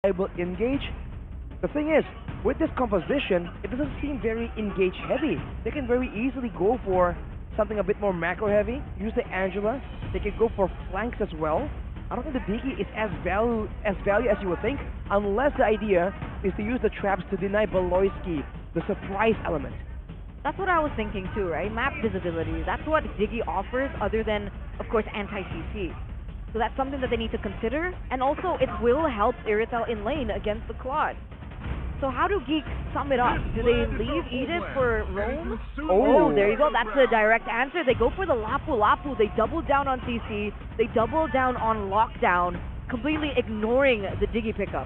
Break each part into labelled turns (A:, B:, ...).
A: reliable engage. The thing is, with this composition, it doesn't seem very engage heavy. They can very easily go for something a bit more macro heavy, use the Angela, they can go for flanks as well. I don't think the Diki is as value as you would think, unless the idea is to use the traps to deny Beloyski the surprise element.
B: That's what I was thinking too, right? Map visibility. That's what Diggy offers other than, of course, anti-CC. So that's something that they need to consider. And also, it will help Iritel in lane against the Claude. So how do Geek sum it up? Do they leave Edith for Roam? Oh, there you go. That's the direct answer. They go for the Lapu Lapu. They double down on CC. They double down on Lockdown, completely ignoring the Diggy pickup.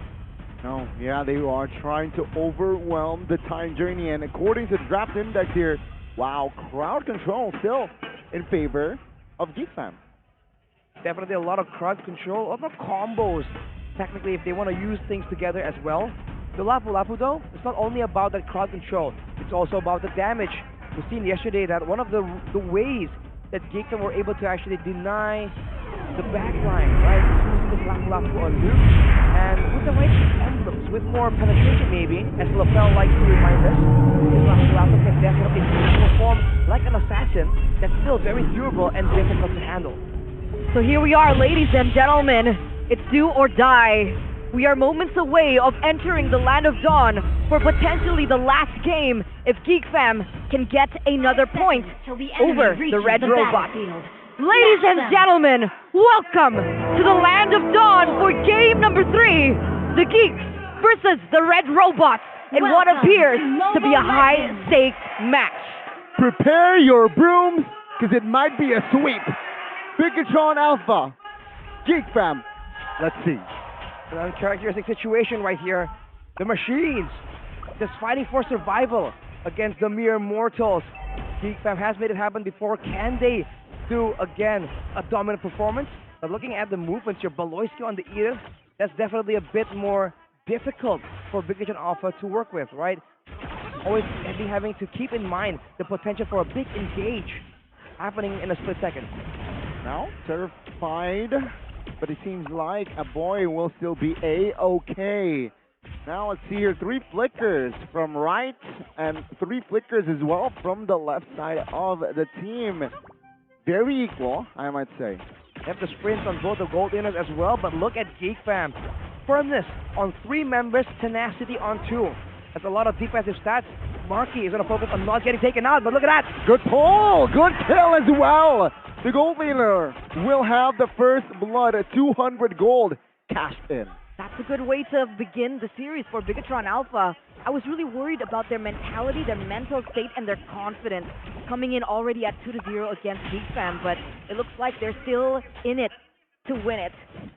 C: No, yeah, they are trying to overwhelm the time journey, and according to the draft index here, wow, crowd control still in favor of GEEKFAM.
A: Definitely a lot of crowd control, a lot of combos, technically, if they want to use things together as well. The Lapu Lapu though, it's not only about that crowd control, it's also about the damage. We've seen yesterday that one of the ways that GEEKFAM were able to actually deny the backline, right? Using this Lapu Lapu on Luke, and with the right emblems, with more penetration maybe, as LaFell likes to remind us, this Lapu Lapu can definitely perform like an assassin that's still very durable and difficult to handle.
B: So here we are, ladies and gentlemen. It's do or die. We are moments away of entering the Land of Dawn for potentially the last game if GEEKFAM can get another point over the Red Robot. Ladies and gentlemen, welcome to the Land of Dawn for game number 3, the Geeks versus the Red Robots in what appears to be a high-stakes match.
C: Prepare your brooms, because it might be a sweep. Bigatron Alpha, GEEKFAM, let's see.
A: An uncharacteristic situation right here. The machines just fighting for survival against the mere mortals. GEEKFAM has made it happen before. Can they do again a dominant performance? But looking at the movements here, Beloyski on the Edith, that's definitely a bit more difficult for Bigatron Alpha to work with, right? Always having to keep in mind the potential for a big engage happening in a split second.
C: Now, terrified, but it seems like a boy will still be A-okay. Now let's see here, 3 flickers from right and 3 flickers as well from the left side of the team. Very equal, I might say.
A: They have the sprints on both the gold inners as well, but look at GEEKFAM. Firmness on 3 members, tenacity on 2. That's a lot of defensive stats. Marky is going to focus on not getting taken out, but look at that.
C: Good pull, good kill as well. The gold leader will have the first blood at 200 gold cashed in.
B: That's a good way to begin the series for Bigatron Alpha. I was really worried about their mentality, their mental state, and their confidence coming in already at 2-0 against GEEKFAM, but it looks like they're still in it to win it.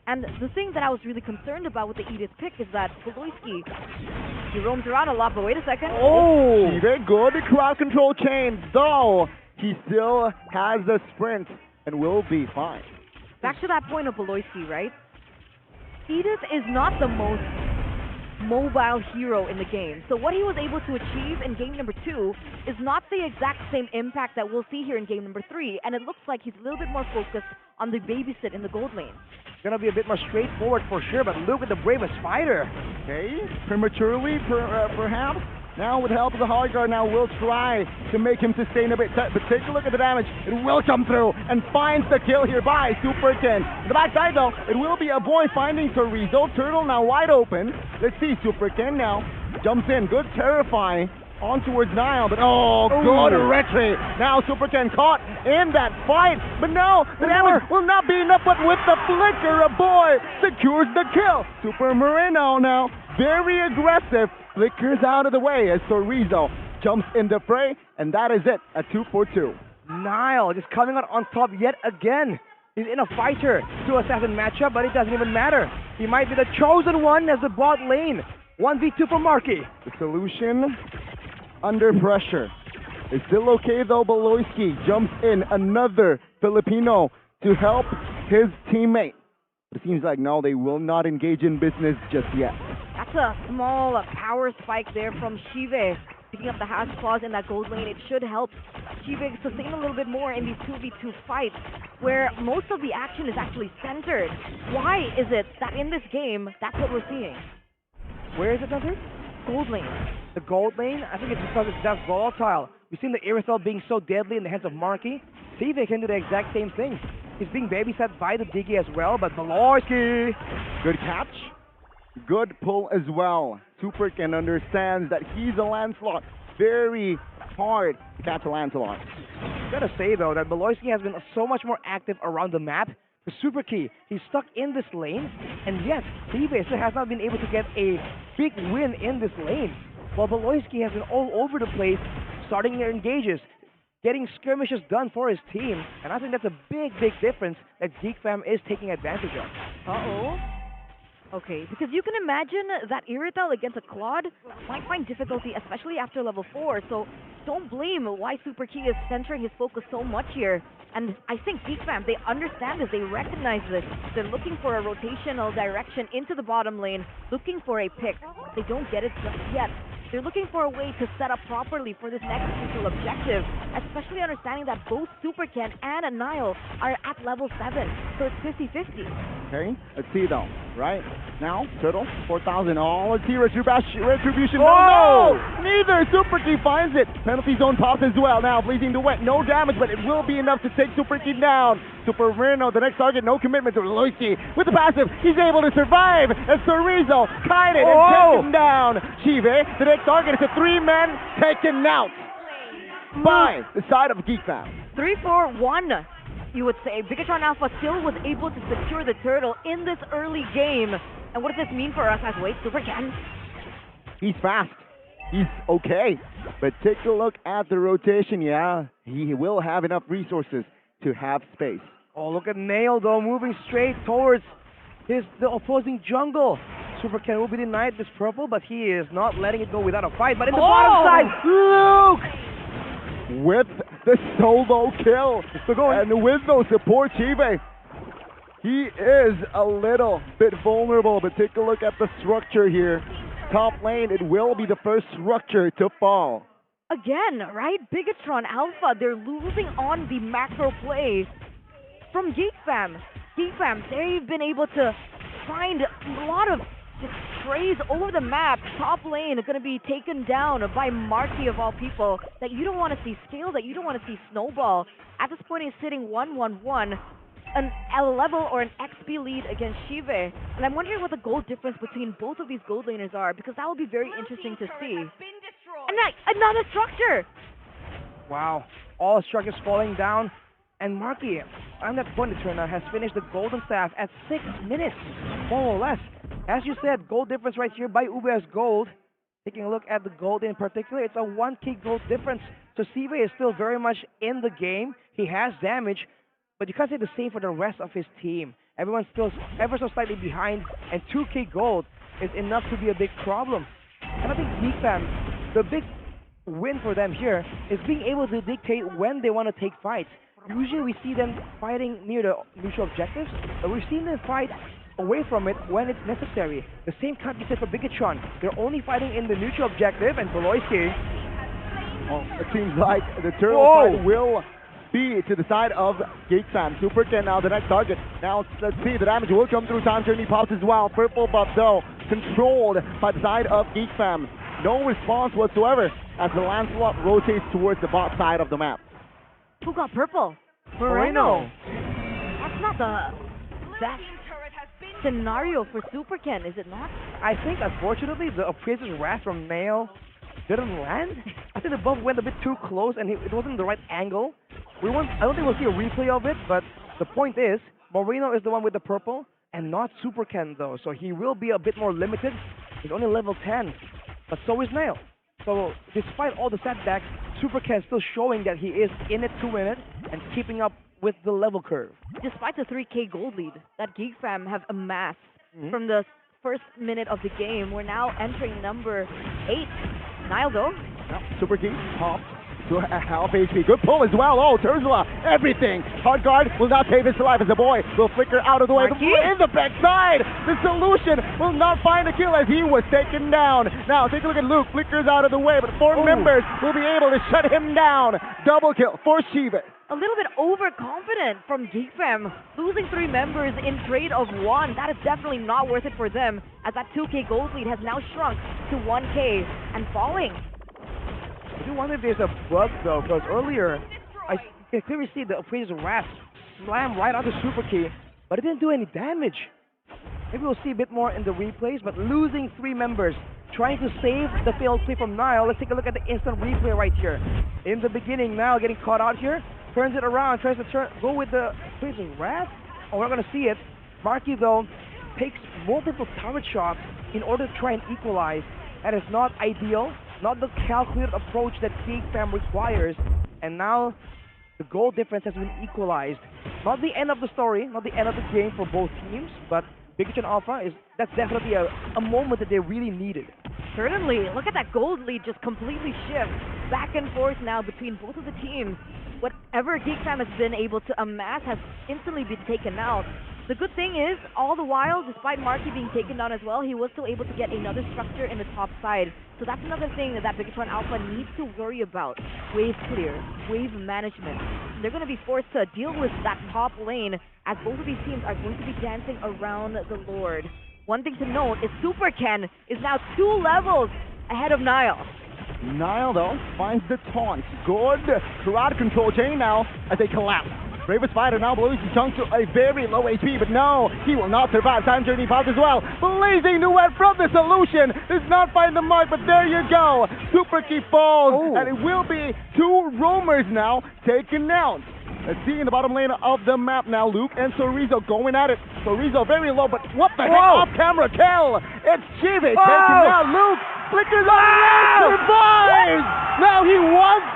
B: And the thing that I was really concerned about with the Edith pick is that Beloyski, he roams around a lot, but wait a second.
C: Oh, very good crowd control chain, though he still has the sprint and will be fine.
B: Back to that point of Beloyski, right? Edith is not the most mobile hero in the game. So what he was able to achieve in game number 2 is not the exact same impact that we'll see here in game number 3. And it looks like he's a little bit more focused on the babysit in the gold lane.
A: Gonna be a bit more straightforward for sure, but look at the bravest fighter.
C: Okay, prematurely perhaps. Now with the help of the Holly Guard, now will try to make him sustain a bit. But take a look at the damage. It will come through and finds the kill here by Super Ken. The backside though, it will be a boy finding Torizo. Turtle now wide open. Let's see, Super Ken now jumps in. Good terrify on towards Nile, but good retry. Now Super Ken caught in that fight, but no, the damage will not be enough, but with the flicker, a boy secures the kill. Super Moreno now, very aggressive, flickers out of the way as Torizo jumps in the fray, and that is it, a 2-for-2.
A: Nile just coming out on top yet again. He's in a fighter to assassin matchup, but it doesn't even matter. He might be the chosen one as the bot lane. 1v2 for Marky.
C: The solution under pressure. It's still okay though. Beloyski jumps in, another Filipino to help his teammate. It seems like no, they will not engage in business just yet.
B: That's a small power spike there from Shive. Picking up the hash claws in that gold lane, it should help Shive sustain a little bit more in these 2v2 fights where most of the action is actually centered. Why is it that in this game, that's what we're seeing?
A: Where is it, Hunter?
B: Gold lane.
A: The gold lane? I think it's because it's that volatile. We've seen the Irithel being so deadly in the hands of Marky. See if they can do the exact same thing. He's being babysat by the Diggy as well, but Malorski.
C: Good catch. Good pull as well. Superkin understands that he's a Lancelot. Very hard to catch a Lancelot.
A: Gotta say though that Malorski has been so much more active around the map. The Super Key, he's stuck in this lane, and yet Seabase still has not been able to get a big win in this lane. While Beloyski has been all over the place, starting their engages, getting skirmishes done for his team, and I think that's a big, big difference that GEEKFAM is taking advantage of.
B: Uh-oh. Okay, because you can imagine that Irithel against a Claude might find difficulty, especially after level 4, so don't blame why Super Key is centering his focus so much here. And I think GEEKFAM, they understand this, they recognize this. They're looking for a rotational direction into the bottom lane, looking for a pick. They don't get it just yet. They're looking for a way to set up properly for this next crucial objective, especially understanding that both Super Ken and Nile are at level 7, so it's 50-50.
C: Okay, let's see though, right? Now, Turtle, 4,000. Oh, let's see Retribution.
A: Whoa!
C: No! Neither! Super Key finds it. Penalty zone pops as well. Now, Blazing the Wet, no damage, but it will be enough to take Super Key down. Super Reno, the next target, no commitment to Loisky. With the passive, he's able to survive as Chorizo kited and takes him down. Chive, the next target is a 3-man taken out by the side of GEEKFAM.
B: 3-4-1, you would say. Bigatron Alpha still was able to secure the turtle in this early game. And what does this mean for us as wait, Super Ken?
C: He's fast. He's okay. But take a look at the rotation, yeah. He will have enough resources to have space.
A: Oh, look at Nail though, moving straight towards the opposing jungle. Super Ken will be denied this purple, but he is not letting it go without a fight. But in the bottom side, Luke!
C: With the solo kill. And with those support, Chive, he is a little bit vulnerable, but take a look at the structure here. Top lane, it will be the first structure to fall.
B: Again, right? Bigatron Alpha, they're losing on the macro play from GEEKFAM. GEEKFAM, they've been able to find a lot of just strays over the map. Top lane is going to be taken down by Marky of all people. That you don't want to see scale, that you don't want to see snowball. At this point, he's sitting 1-1-1. A level or an XP lead against Shive. And I'm wondering what the goal difference between both of these gold laners are, because that will be very interesting to see. And another structure!
A: Wow, all structures falling down. And Marky, on that point turner, has finished the golden staff at 6 minutes, more or less. As you said, gold difference right here by UBS Gold. Taking a look at the gold in particular, it's a 1k gold difference. So Sive is still very much in the game. He has damage, but you can't say the same for the rest of his team. Everyone's still ever so slightly behind, and 2k gold is enough to be a big problem. And I think GEEKFAM, the big win for them here is being able to dictate when they want to take fights. Usually we see them fighting near the neutral objectives, but we've seen them fight away from it when it's necessary. The same can't be said for Bigatron. They're only fighting in the neutral objective, and Beloyski.
C: Well, it seems like the turtle fight will be to the side of GEEKFAM. Super Ken now the next target. Now let's see, the damage will come through. Time Journey pops as well. Purple buff though, controlled by the side of GEEKFAM. No response whatsoever as the Lancelot rotates towards the bot side of the map.
B: Who got purple? Moreno. That's not the best scenario for Super Ken, is it not?
A: I think, unfortunately, the Appraiser's Wrath from Nail didn't land. I think the buff went a bit too close, and it wasn't the right angle. I don't think we'll see a replay of it, but the point is, Moreno is the one with the purple, and not Super Ken, though, so he will be a bit more limited. He's only level 10, but so is Nail. So, despite all the setbacks, Super Ken still showing that he is in it to win it and keeping up with the level curve.
B: Despite the 3k gold lead that GEEKFAM have amassed from the first minute of the game, we're now entering number 8. Nile though.
C: Super Key popped to half HP. Good pull as well. Oh, Terzula, everything. Hard guard will not save his life as the boy will flicker out of the way. The boy in the backside. The solution will not find a kill as he was taken down. Now take a look at Luke. Flickers out of the way, but 4 members will be able to shut him down. Double kill for Shiva.
B: a little bit overconfident from GeekFam. Losing 3 members in trade of 1, that is definitely not worth it for them, as that 2K gold lead has now shrunk to 1K and falling.
A: I do wonder if there's a bug though, because earlier I can clearly see the Appraiser's Wrath slam right onto Super Key, but it didn't do any damage. Maybe we'll see a bit more in the replays, but losing 3 members, trying to save the failed play from Nile. Let's take a look at the instant replay right here. In the beginning, Nile getting caught out here, turns it around, tries to go with the Appraiser's Wrath. Oh, we're not going to see it. Marky, though, takes multiple turret shots in order to try and equalize. That is not ideal, not the calculated approach that GeekFam requires. And now the goal difference has been equalized. Not the end of the story, not the end of the game for both teams, but Bigotron Alpha that's definitely a moment that they really needed.
B: Certainly. Look at that gold lead just completely shift back and forth now between both of the teams. Whatever GeekFam has been able to amass has instantly been taken out. The good thing is, all the while, despite Marky being taken down as well, he was still able to get another structure in the top side. So that's another thing that Bigotron Alpha needs to worry about. Wave clear, wave management. They're going to be forced to deal with that top lane, as both of these teams are going to be dancing around the Lord. One thing to note is Super Ken is now 2 levels ahead of Nile.
C: Nile, though, finds the taunt. Good crowd control chain now as they collapse. Bravest Fighter now loses chunk to a very low HP, but no, he will not survive. Time Journey Path as well. Blazing Duet from the Solution does not find the mark, but there you go. Super Key falls, and it will be 2 roamers now taken out. Let's see in the bottom lane of the map now, Luke and Sorizo going at it. Sorizo very low, but what the heck? Off-camera kill! It's Chibi taking out Luke. Flickers on the left, survives! Now he wants,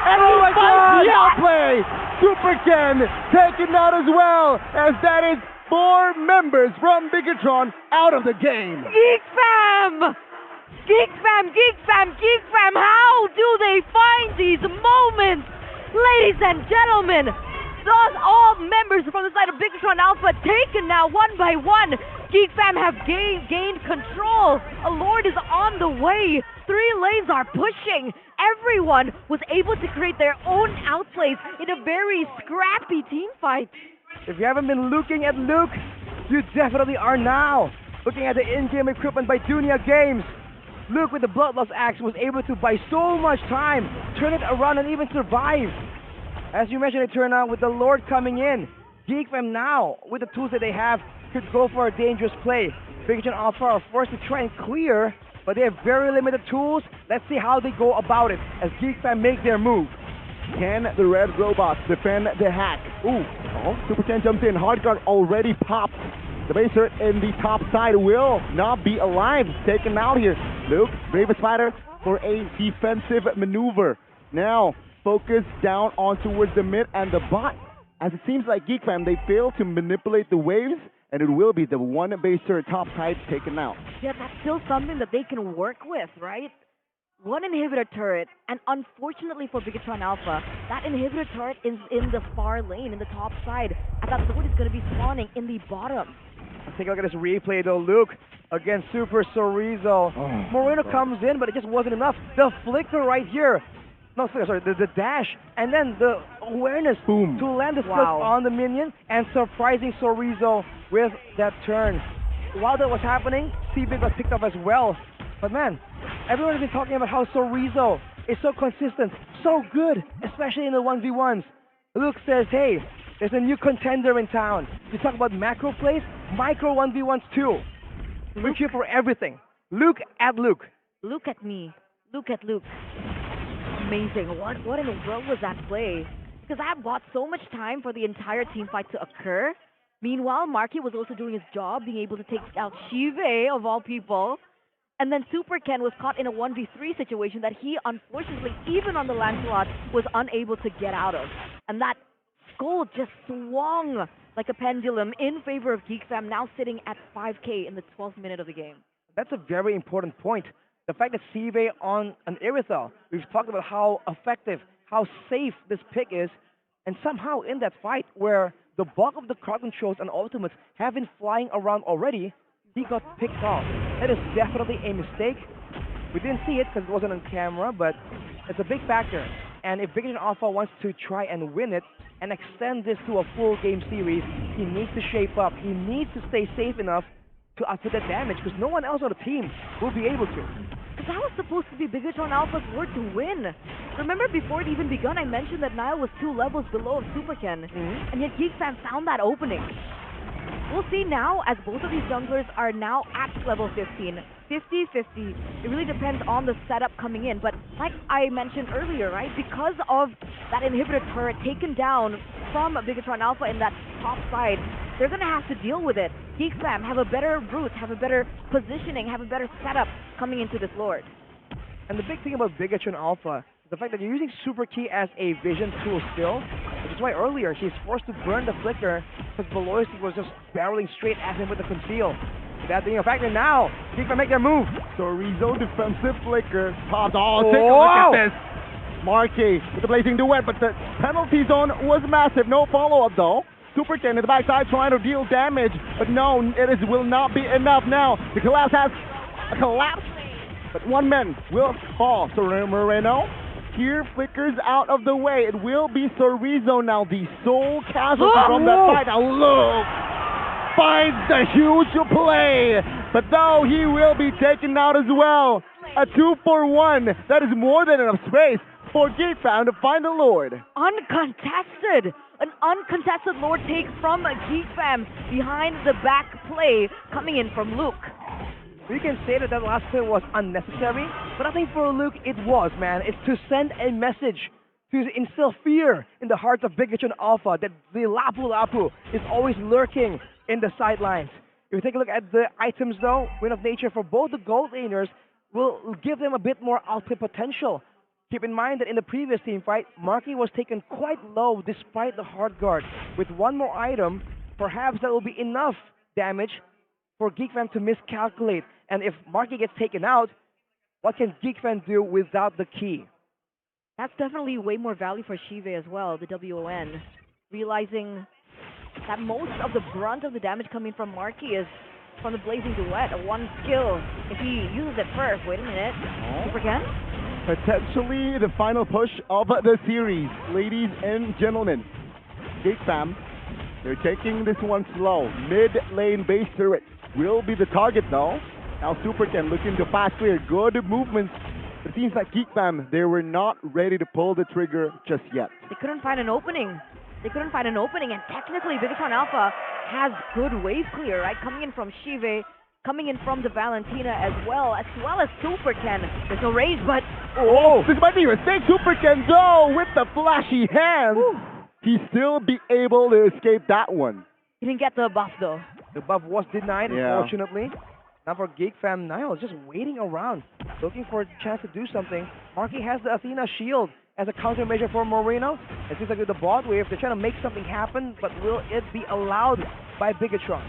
C: and he fights the outplay! Super Ken taken out as well, as that is 4 members from Bigotron out of the game.
B: GeekFam! GeekFam, GeekFam, GeekFam! How do they find these moments? Ladies and gentlemen, thus all members from the side of Bigotron Alpha taken now 1 by 1. GeekFam have gained control. A Lord is on the way. 3 lanes are pushing. Everyone was able to create their own outplays in a very scrappy team fight.
A: If you haven't been looking at Luke, you definitely are now. Looking at the in-game equipment by Dunia Games, Luke with the Bloodlust Axe was able to buy so much time, turn it around and even survive. As you mentioned, it turned out with the Lord coming in. GeekFam now, with the tools that they have, could go for a dangerous play. Bigotron Alpha are forced to try and clear, but they have very limited tools. Let's see how they go about it as GeekFam make their move.
C: Can the red robots defend the hack? Super Ken jumps in. Hardguard already popped. The baser in the top side will not be alive. Taken out here. Luke, Bravest Fighter for a defensive maneuver. Now, focus down on towards the mid and the bot. As it seems like GeekFam, they fail to manipulate the waves, and it will be the 1 baser top side taken out.
B: Yeah, that's still something that they can work with, right? 1 inhibitor turret, and unfortunately for Bigotron Alpha, that inhibitor turret is in the far lane, in the top side, and that Lord is going to be spawning in the bottom.
A: Let's take a look at this replay though. Luke against Super Sorizo. Moreno comes in, but it just wasn't enough. The flicker right here. No, sorry, the dash, and then the awareness to land the flick on the minion, and surprising Sorizo with that turn. While that was happening, C-Big was picked up as well. But man, everyone has been talking about how Sorizo is so consistent, so good, especially in the 1v1s. Luke says, hey, there's a new contender in town. You talk about macro plays, micro 1v1s too. We're here for everything. Luke at Luke.
B: Look at me. Look at Luke. Amazing. What in the world was that play? Because I bought so much time for the entire team fight to occur. Meanwhile, Marky was also doing his job, being able to take out Shive, of all people. And then Super Ken was caught in a 1v3 situation that he, unfortunately, even on the Lancelot, was unable to get out of. And that goal just swung like a pendulum in favor of GeekFam, now sitting at 5K in the 12th minute of the game.
A: That's a very important point. The fact that Sive on an Irithel, we've talked about how effective, how safe this pick is, and somehow in that fight where the bulk of the crowd controls and ultimates have been flying around already, he got picked off. That is definitely a mistake. We didn't see it because it wasn't on camera, but it's a big factor. And if Bigotron Alpha wants to try and win it, and extend this to a full game series, he needs to shape up. He needs to stay safe enough to output that damage, because no one else on the team will be able to.
B: Because that was supposed to be Bigatron Alpha's word to win. Remember, before it even begun, I mentioned that Nile was 2 levels below of Super Ken, and yet GeekFam found that opening. We'll see now, as both of these junglers are now at level 15. 50-50. It really depends on the setup coming in, but like I mentioned earlier, right, because of that inhibitor turret taken down from Bigatron Alpha in that top side, they're going to have to deal with it. GeekFam have a better route, have a better positioning, have a better setup coming into this Lord.
A: And the big thing about Bigatron Alpha is the fact that you're using Super Key as a vision tool still, which is why earlier he's forced to burn the flicker because Veloicity was just barreling straight at him with the conceal. That being a factor now, GeekFam make their move.
C: Chorizo defensive flicker popped. Oh, take a look at this. Marky with the blazing duet, but the penalty zone was massive. No follow-up though. Super Ken in the backside trying to deal damage, but no, will not be enough now. The collapse has a collapse, but one man will fall. So Moreno here flickers out of the way. It will be Chorizo now, the sole casualty from that fight. Now look, finds the huge play, but though he will be taken out as well. A 2-for-1, that is more than enough space for GeekFam to find the Lord.
B: Uncontested! An uncontested Lord take from GeekFam behind the back play coming in from Luke.
A: We can say that that last play was unnecessary, but I think for Luke it was, man. It's to send a message, to instill fear in the hearts of Bigatron Alpha that the Lapu Lapu is always lurking in the sidelines. If you take a look at the items though, Wind of Nature for both the gold laners will give them a bit more output potential. Keep in mind that in the previous team fight, Marky was taken quite low despite the hard guard. With one more item, perhaps that will be enough damage for GeekFam to miscalculate. And if Marky gets taken out, what can GeekFam do without the key?
B: That's definitely way more value for Shive as well, the WON. Realizing that most of the brunt of the damage coming from Marky is from the Blazing Duet, a one skill. If he uses it first, wait a minute, Super Ken?
C: Potentially the final push of the series, ladies and gentlemen. GeekFam, they're taking this one slow. Mid lane base turret will be the target though. Now Super Ken looking to fast clear, good movements. It seems like GeekFam, they were not ready to pull the trigger just yet.
B: They couldn't find an opening. And technically Bigatron Alpha has good wave clear, right? Coming in from Shive, coming in from the Valentina as well as Super Ken. There's no range, but
C: this might be a mistake. Super Ken though with the flashy hands. He still be able to escape that one.
B: He didn't get the buff though.
A: The buff was denied, unfortunately. Now for GeekFam, Niall is just waiting around, looking for a chance to do something. Marky has the Athena shield as a countermeasure for Moreno. It seems like with the bot wave, they're trying to make something happen, but will it be allowed by Bigatron?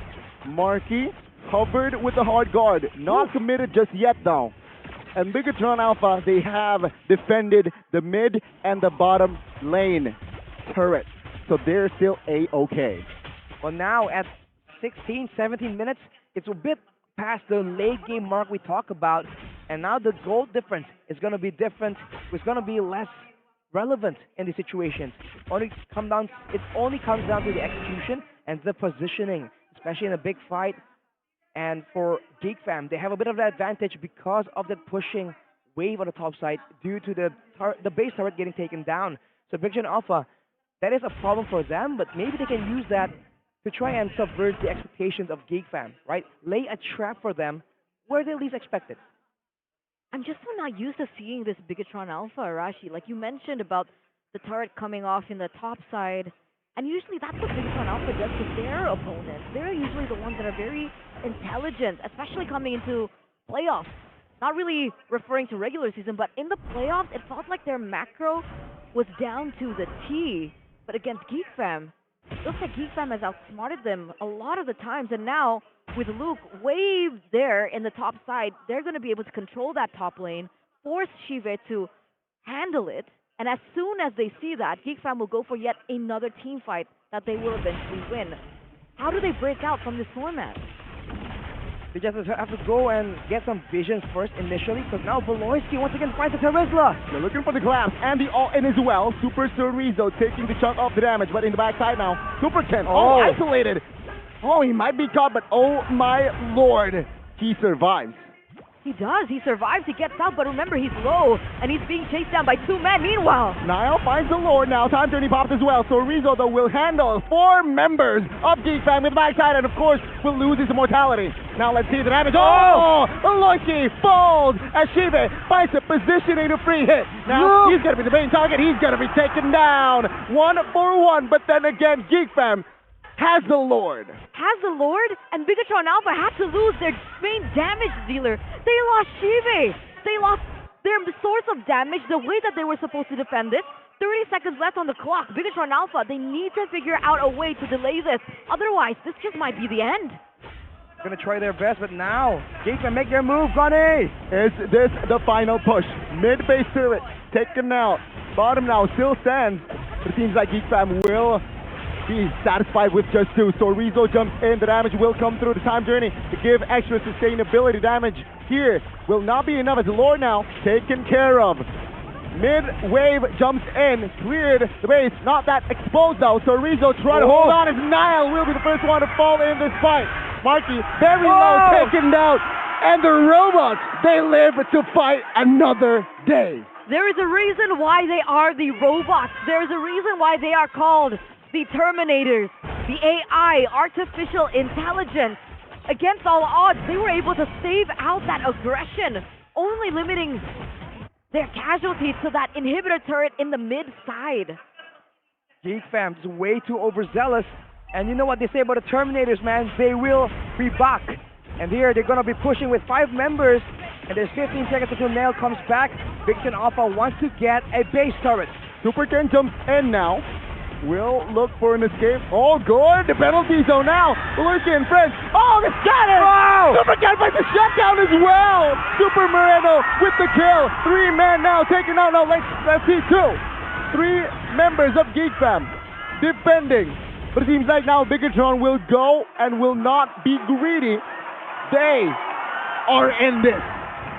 C: Marky covered with the hard guard, not committed just yet though. And Bigatron Alpha, they have defended the mid and the bottom lane turret, so they're still A-okay.
A: Well, now at 16, 17 minutes, it's a bit past the late game mark we talk about, and now the gold difference is going to be different. It's going to be less relevant in these situations. It only comes down to the execution and the positioning, especially in a big fight. And for GeekFam, they have a bit of an advantage because of the pushing wave on the top side due to the base turret getting taken down. So Bigatron Alpha, that is a problem for them, but maybe they can use that to try and subvert the expectations of GeekFam, right? Lay a trap for them where they least expect it.
B: I'm just so not used to seeing this Bigatron Alpha, Arashi. Like you mentioned about the turret coming off in the top side, and usually that's what Bigatron Alpha does to their opponents. They're usually the ones that are very intelligent, especially coming into playoffs. Not really referring to regular season, but in the playoffs, it felt like their macro was down to the T. But against GeekFam, it looks like GeekFam has outsmarted them a lot of the times, and now with Luke way there in the top side, they're going to be able to control that top lane, force Shive to handle it, and as soon as they see that, GeekFam will go for yet another team fight that they will eventually win. How do they break out from this format?
A: They just have to go and get some visions first initially, because now Voloisky once again finds the Terizla.
C: They're looking for the collapse and the all-in as well. Super Chorizo taking the chunk of the damage, but in the backside now, Super Ken, isolated. Oh, he might be caught, but oh my lord, he survives.
B: He does. He survives. He gets out, but remember, he's low, and he's being chased down by 2 men. Meanwhile,
C: Niall finds the Lord now. Time journey pops as well. So Rizzo, though, will handle 4 members of GEEKFAM with the backside, and of course, will lose his immortality. Now let's see the damage. Oh! Loiki falls as Shive finds a positioning to free hit. Now he's going to be the main target. He's going to be taken down 1-for-1, but then again, GEEKFAM has the Lord.
B: has the Lord, and Bigatron Alpha had to lose their main damage dealer. They lost Shive. They lost their source of damage, the way that they were supposed to defend this. 30 seconds left on the clock. Bigatron Alpha, they need to figure out a way to delay this. Otherwise, this just might be the end.
A: Gonna try their best, but now GEEKFAM make their move, Gunny.
C: Is this the final push? Mid-base turret taken out. Bottom now still stands, but it seems like GEEKFAM will be satisfied with just 2. So Rizzo jumps in. The damage will come through the time journey to give extra sustainability. Damage here will not be enough as the Lord now taken care of. Mid-wave jumps in, cleared the base, not that exposed though. So Rizzo trying to hold on as Niall will be the first one to fall in this fight. Marky very low, taken down, and the robots, they live to fight another day.
B: There is a reason why they are the robots. There is a reason why they are called the Terminators, the AI, artificial intelligence. Against all odds, they were able to save out that aggression, only limiting their casualties to that inhibitor turret in the mid-side.
A: GEEKFAM is way too overzealous, and you know what they say about the Terminators, man? They will be back. And here they're gonna be pushing with 5 members, and there's 15 seconds until Nail comes back. Bigatron Alpha wants to get a base turret.
C: Super Ken jumps in now. Will look for an escape. Oh, good. The penalty zone now. Voloisky and friends. Oh, it's got it!
A: Wow!
C: Super Ken finds the shutdown as well. Super Moreno with the kill. 3 men now taken out. Now let's see 2. 3 members of GEEKFAM defending. But it seems like now Bigatron will go and will not be greedy. They are in this.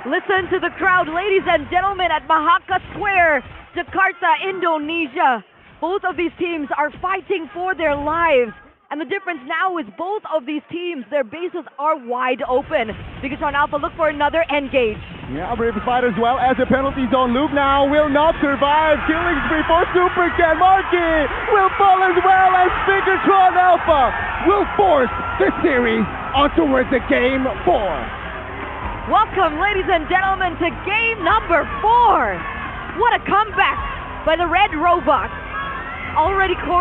B: Listen to the crowd, ladies and gentlemen, at Mahaka Square, Jakarta, Indonesia. Both of these teams are fighting for their lives. And the difference now is both of these teams, their bases are wide open. Bigatron Alpha look for another engage.
C: Yeah, brave fight as well as a penalty zone. Luke now will not survive. Killing spree for Super Ken. Marky will fall as well as Bigatron Alpha will force the series on towards the game 4.
B: Welcome, ladies and gentlemen, to game number 4. What a comeback by the Red Robots. Already cornered.